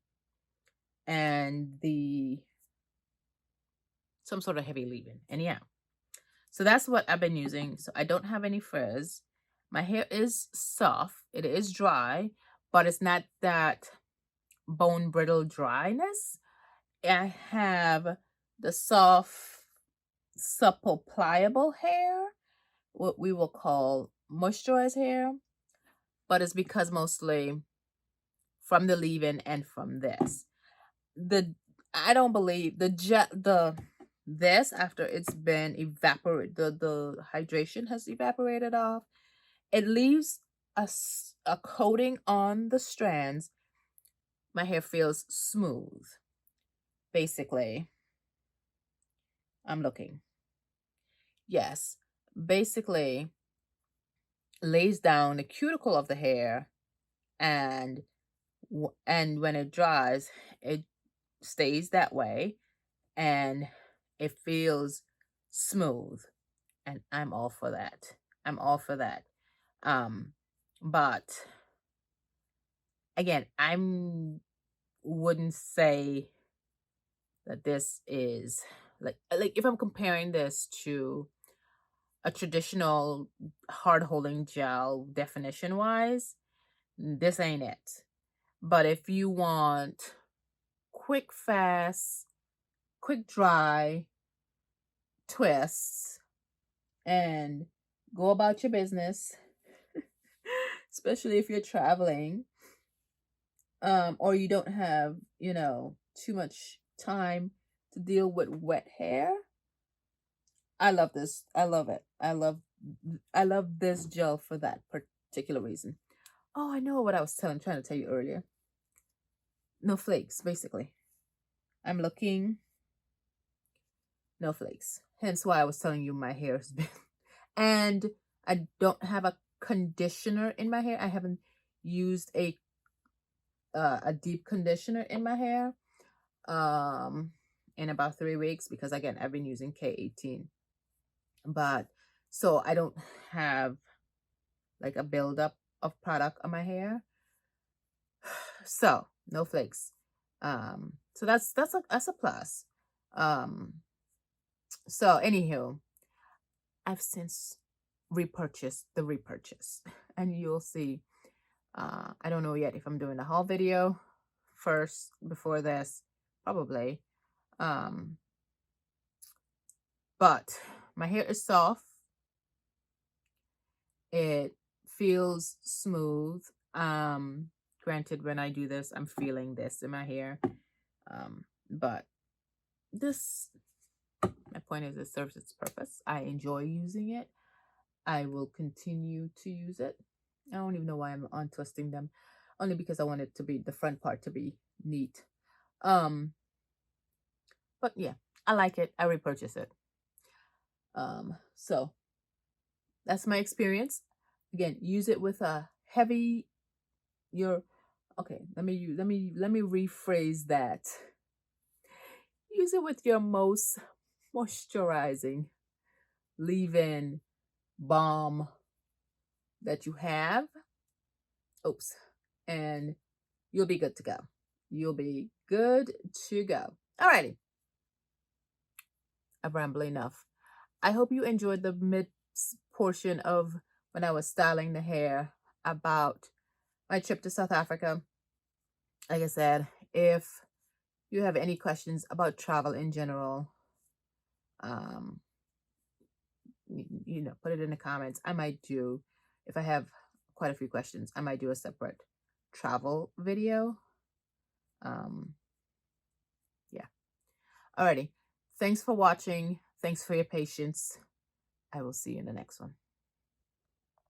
and the some sort of heavy leave-in. And yeah, so that's what I've been using. So I don't have any frizz. My hair is soft. It is dry, but it's not that bone brittle dryness. I have the soft, supple, pliable hair, what we will call moisturized hair, but it's because mostly from the leave-in and from this. I don't believe this, after it's been evaporated, the hydration has evaporated off, it leaves a coating on the strands. My hair feels smooth. Basically, I'm looking. Yes, basically lays down the cuticle of the hair, and when it dries, it stays that way, and it feels smooth, and I'm all for that. I'm all for that. But again, wouldn't say that this is like if I'm comparing this to a traditional hard holding gel definition wise, this ain't it. But if you want quick, fast, quick dry twists and go about your business, especially if you're traveling, or you don't have, too much time to deal with wet hair, I love this. I love it. I love this gel for that particular reason. Oh, I know what I was trying to tell you earlier. No flakes, basically. I'm looking, no flakes. Hence why I was telling you my hair has been. And I don't have a conditioner in my hair. I haven't used a deep conditioner in my hair in about 3 weeks, because again, I've been using K18. But so I don't have like a buildup of product on my hair. So no flakes. So that's a plus. Um So, anywho, I've since repurchased the repurchase, and you'll see. I don't know yet if I'm doing a haul video first before this, probably. Um, but my hair is soft. It feels smooth. Granted, when I do this, I'm feeling this in my hair. But this, my point is, it serves its purpose. I enjoy using it. I will continue to use it. I don't even know why I'm untwisting them, only because I want it to be the front part to be neat. Um, but yeah, I like it. I repurchase it. So that's my experience. Again, use it with a heavy your okay, let me rephrase that. Use it with your most moisturizing leave-in balm that you have. Oops. And you'll be good to go. You'll be good to go. Alrighty. I've rambled enough. I hope you enjoyed the mid portion of when I was styling the hair about my trip to South Africa. Like I said, if you have any questions about travel in general, um, put it in the comments. I might do, if I have quite a few questions, I might do a separate travel video. Yeah. Alrighty. Thanks for watching. Thanks for your patience. I will see you in the next one.